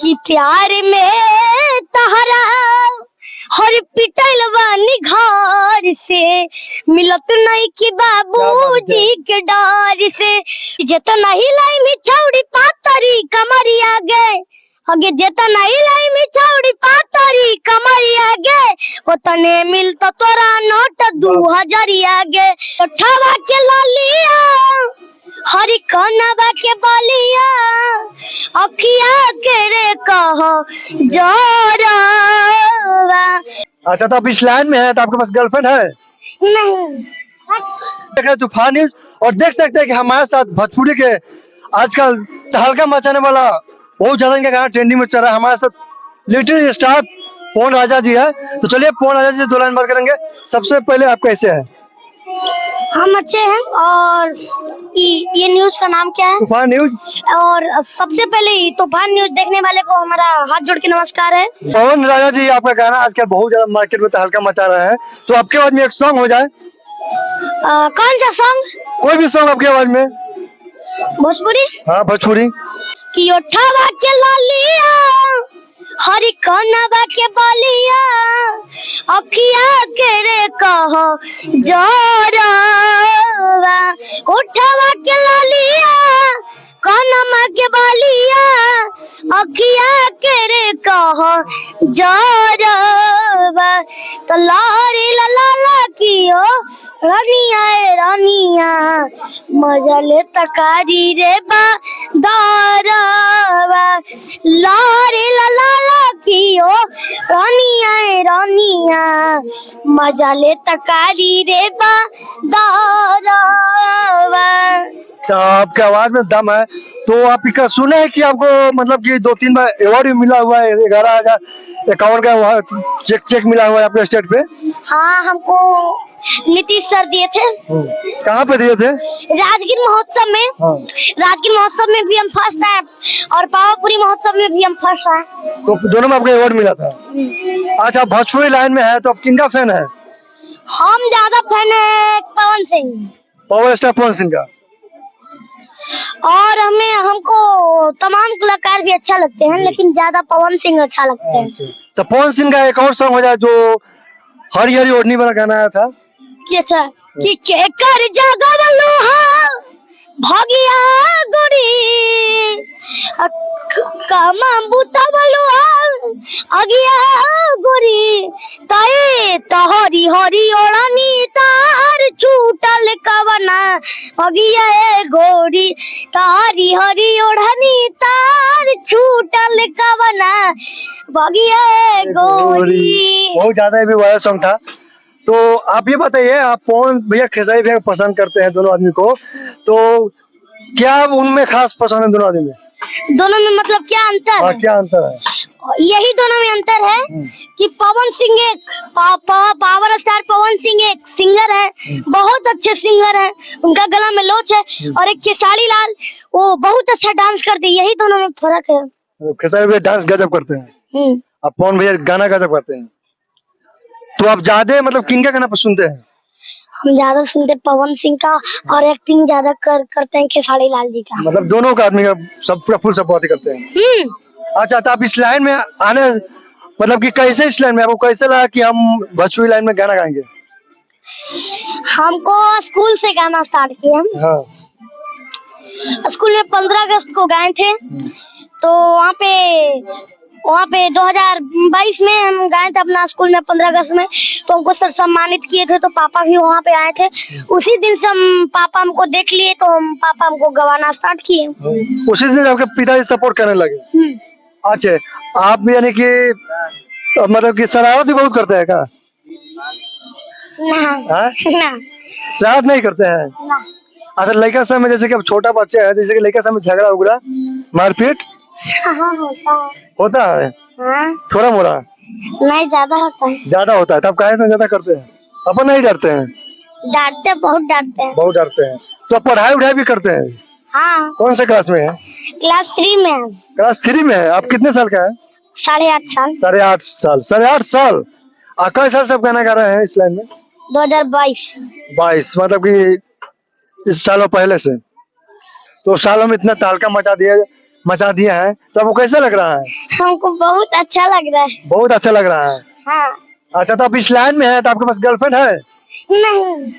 कि प्यार में तहरा हर पिटल बानी घर से मिलत नहीं कि बाबूजी के डर से जेतना हिलाई में छौड़ी पातरी कमरिया गे आगे जेतना हिलाई में छौड़ी पातरी कमरिया गे ओतने मिलत तोरा नोट 2000 गे उठावा के लालिया हरी कनवा के बलिया अखिया के रे कहो जोरवा। अच्छा, तो आप इस लाइन में है तो आपके पास गर्लफ्रेंड है? नहीं। देख रहे तूफान न्यूज और देख सकते हैं कि हमारे साथ भोजपुरी के आजकल तहलका मचाने वाला बहुत ज्यादा इनका गाना ट्रेंडिंग में चल रहा है। हमारे साथ लिटिल स्टार पवन राजा जी है। तो चलिए पवन राजा जी 2 लाइन बात करेंगे। सबसे पहले आप कैसे हैं? हम अच्छे हैं। और ये न्यूज का नाम क्या है? तूफान न्यूज। और सबसे पहले तूफान न्यूज देखने वाले को हमारा हाथ जोड़ के नमस्कार है। पवन राजा जी, आपका गाना आजकल बहुत ज्यादा मार्केट में तहलका मचा रहा है, तो आपके आवाज में एक सॉन्ग हो जाए। कौन सा सॉन्ग? कोई भी सॉन्ग आपकी आवाज में। भोजपुरी? हाँ, भोजपुरी। कि उठावा के लालिया हरी कनवा के बलिया अखिया के रे कहो जोरवा उठावा के लालिया कनवा के बलिया अखिया के रे कहो जोरवा तो लारी ला कियो रानिया रानिया मजा ले तकारी रे बा दारवा लारे ला कियो रानिया रानिया मजा ले तकारी रे बा दारवा। तो आपके आवाज में दम है। तो आप इसका सुना है कि आपको मतलब कि 2-3 बार अवार्ड भी मिला हुआ है, 11,051 का चेक मिला हुआ है आपके स्टेट पे? हाँ, हमको नीतीश सर दिए थे। कहाँ पे दिए थे? राजगीर महोत्सव में। हाँ। राजगीर महोत्सव में भी हम फर्स्ट आए और पावापुरी महोत्सव में भी हम फर्स्ट आए। तो दोनों में आपको अवार्ड मिला था। अच्छा, भोजपुरी लाइन में है तो आप किनका फैन है? हम ज्यादा फैन है पवन सिंह। पावर स्टार पवन सिंह का। और हमको तमाम कलाकार भी अच्छा लगते हैं, लेकिन ज्यादा पवन सिंह अच्छा लगते हैं। तो पवन सिंह का एक और सॉन्ग हो जाए जो हरी हरी ओढ़नी वाला गाना आया था। अच्छा, कि के कर जगवलुहा भगिया गोरी कामा बुतवलुहा अगिया गोरी ताए तहरी हरी ओढ़नी तार छूटल कवना अगिया गोरी तारी हरी ओढ़नी तार छूटल कवना बगिया गोरी। बहुत ज्यादा भी वायरल सॉन्ग था। तो आप ये बताइए, आप पवन भैया खेसारी भैया पसंद करते हैं दोनों आदमी को, तो क्या उनमें खास पसंद है दोनों आदमी में? दोनों में मतलब क्या अंतर है? क्या अंतर है? यही दोनों में अंतर है कि पवन सिंह एक पावर स्टार पवन सिंह एक सिंगर है, बहुत अच्छे सिंगर है, उनका गला में लोच है। और एक खेसारी लाल, वो बहुत अच्छा डांस करते हैं। यही दोनों में फर्क है। खेसारी भैया डांस गजब करते हैं, अब पवन भैया गाना गजब करते हैं। तो आप ज्यादा मतलब किनका गाना सुनते हैं? हम ज्यादा सुनते पवन सिंह का और एक्टिंग ज्यादा करते हैं खेसारी लाल जी का। मतलब दोनों का आदमी का सब पूरा फुल सपोर्ट करते हैं। अच्छा, तो आप इस लाइन में आने मतलब कि कैसे इस लाइन में आपको कैसे लगा कि हम भोजपुरी लाइन में गाना गाएंगे? हमको स्कूल से गाना स्टार्ट किया। हाँ। स्कूल में 15 अगस्त को गाए थे। तो वहाँ पे 2022 में हम गाए थे अपना स्कूल में 15 अगस्त में। तो हमको सर सम्मानित किए थे, तो पापा भी वहाँ पे आए थे। उसी दिन से पापा हमको देख लिए, तो पापा हमको गवाना स्टार्ट किए। उसी दिन आपके पिताजी सपोर्ट करने लगे? अच्छा, आप भी यानी कि मतलब कि शरारत भी बहुत करते हैं क्या? ना। शरारत नहीं करते हैं? ना। अच्छा, लड़का समय जैसे कि अब छोटा बच्चा है, जैसे कि लड़का समय झगड़ा उगड़ा मारपीट होता है? हाँ। थोड़ा मोड़ा नहीं, ज्यादा होता है। ज्यादा होता है, तब काहे इतना ज्यादा करते हैं? अपन नहीं डरते हैं? डांटते, बहुत डांटते हैं। बहुत डरते हैं। तो पढ़ाई उढ़ाई भी करते हैं? हाँ। कौन से क्लास में है? क्लास 3 में है। क्लास 3 में है। आप कितने साल का है? 8.5 साल। 8.5 साल। 8.5 साल। कई साल से आप गाना गा रहे हैं इस लाइन में? 2022। मतलब कि इस सालों पहले से। तो सालों में इतना तहलका मचा दिया मचा दिए हैं, तो आपको कैसा लग रहा है? हमको बहुत अच्छा लग रहा है। बहुत अच्छा लग रहा है। हाँ। अच्छा, तो आप इस लाइन में है तो आपके पास गर्लफ्रेंड है? नहीं।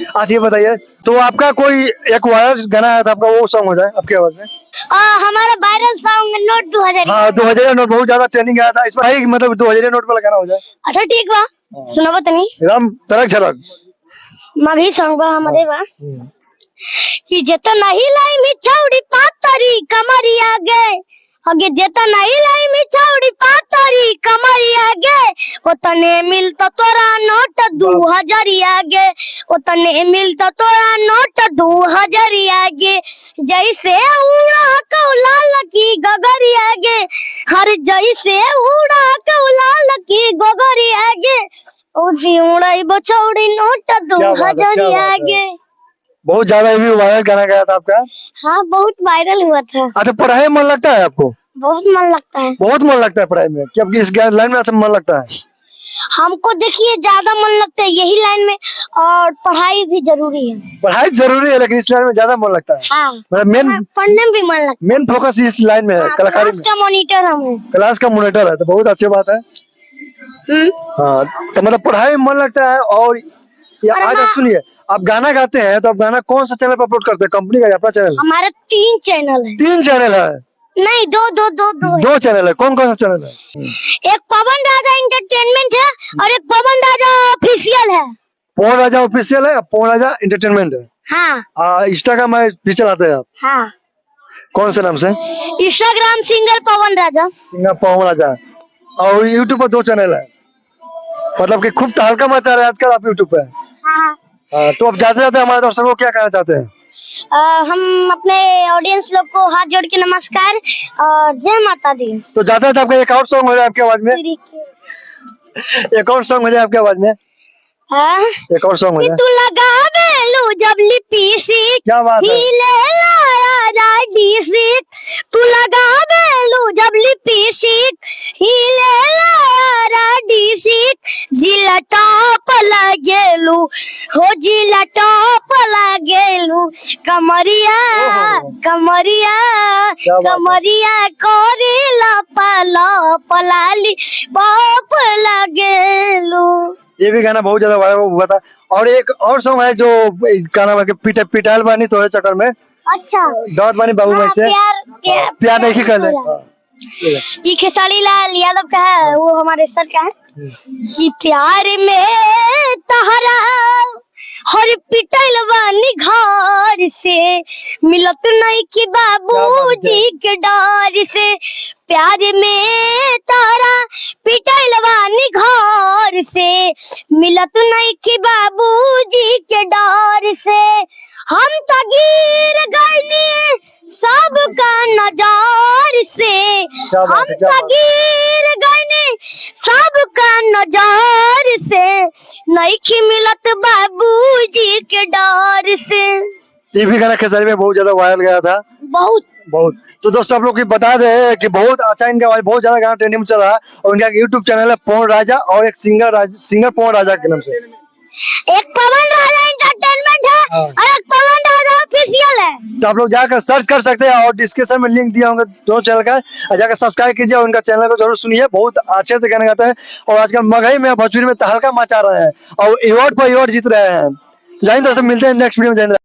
अच्छा, ये बताइए, तो आपका कोई एक वायरल गाना आया था आपका, वो सॉन्ग हो जाए आपकी आवाज में। हमारा वायरल सॉन्ग नोट 2000। हाँ, 2000 नोट बहुत ज्यादा ट्रेंडिंग आया था इस पर, मतलब 2000 नोट वाला गाना हो जाए। अच्छा ठीक बा, सुनाबो तनी। एकदम तड़क झलक मभी सॉन्ग बा हमारे बा कि जेता नहीं लाई मी छौड़ी पातरी कमरिया गे, अगे जेता नहीं लाई मी छौड़ी पातरी कमरिया गे, ओतने मिलता तोरा नोट 2000 गे, ओतने मिलता तोरा नोट 2000 गे, जैसे उड़ा कौला लकी गगरिया गे, हर जैसे उड़ा कौला लकी गगरिया गे, उसी उड़ाई बछौड़ी नोट 2000 गे। बहुत ज्यादा भी वायरल गाना गया था आपका। हाँ, बहुत वायरल हुआ था। अच्छा, पढ़ाई में मन लगता है आपको? बहुत मन लगता है। बहुत मन लगता है पढ़ाई में, कि आपकी इस लाइन में मन लगता है? हमको देखिए ज्यादा मन लगता है यही लाइन में, और पढ़ाई भी जरूरी है। पढ़ाई जरूरी है, लेकिन इस लाइन में ज्यादा मन लगता है। हाँ, मतलब मेन पढ़ने में भी मन लगता मेन फोकस इस लाइन में है। है। कलाकारी क्लास में का मॉनिटर हम हैं। क्लास का मॉनिटर है, तो बहुत अच्छी बात है। हाँ, तो मतलब पढ़ाई में मन लगता है। और आज सुनिए, आप गाना गाते हैं तो आप गाना कौन सा चैनल पर अपलोड करते हैं, कंपनी का या अपना चैनल? हमारा 3 चैनल है। 3 चैनल है? नहीं, दो 2 चैनल है। कौन कौन सा चैनल है? एक पवन राजा एंटरटेनमेंट है और एक पवन राजा ऑफिशियल है। पवन राजा ऑफिशियल है, पवन राजा एंटरटेनमेंट है। हाँ। इंस्टाग्राम में भी चलाते हैं आप? हाँ। कौन से नाम से? इंस्टाग्राम सिंगर पवन राजा। सिंगर पवन राजा। और यूट्यूब पर 2 चैनल है, मतलब कि खूब तहलका मचा रहे हैं आजकल आप यूट्यूब पे। हाँ। तो अब जाते जाते हमारे दर्शकों को क्या कहना चाहते हैं? हम अपने ऑडियंस लोग को हाथ जोड़ के नमस्कार और जय माता दी। तो जाते जाते आपका एक और सॉन्ग हो जाए आपकी आवाज में। एक और सॉन्ग हो जाए आपकी आवाज में। एक और सॉन्ग हो जाए। तू लगा बेलू जब लिपस्टिक, क्या बात है। हिले लाया राडीसिक, तू लगा बेलू जब लिपस्टिक, हिले लाया राडीसिक, जिला टॉप लागेलू, हो जिला टॉप लागेलू, कमरिया कमरिया कमरिया कोरिला पाला पलाली बाप लागेलू। ये भी गाना बहुत ज्यादा वायरल हुआ था। और एक और सॉन्ग है जो गाना है कि पिटाल बानी तोरे चक्कर में। अच्छा। दाऊद बानी बाबू में से प्यार नहीं कर ले। ये खेसारी लाल यादव का है, वो हमारे सर का है कि प्यार में तहरा हर पिटल बानी घर से, मिलत नहीं कि बाबूजी के डर से, प्यार में तारा पिटल बानी घर से, मिलत नहीं कि बाबूजी के डर से, हम तो गिर गए सबका नजर से, हम तो गिर गए सबका नजर से, नहीं कि मिलत बाबूजी के डर से। ये भी गाना खेसारी में बहुत ज्यादा वायरल गया था। बहुत बहुत। तो दोस्तों आप लोग की बता दे कि बहुत अच्छा इनका आवाज, बहुत ज्यादा गाना ट्रेंडिंग में चल रहा है। और इनका यूट्यूब चैनल है पवन राजा, और एक सिंगर पवन राजा के नाम से। एक पवन राजा एंटरटेनमेंट है और एक पवन राजा ऑफिशियल है। तो आप लोग जाकर सर्च कर सकते हैं, और डिस्क्रिप्शन में लिंक दिया होंगे दोनों चैनल का, जाकर सब्सक्राइब कीजिए और उनका चैनल को जरूर सुनिए। बहुत अच्छे से गाना गाते हैं और आजकल मगही में भोजपुरी में तहलका मचा रहे हैं और अवार्ड पर अवार्ड जीत रहे हैं। जय हिंद दोस्तों, मिलते हैं नेक्स्ट वीडियो में। जय हिंद।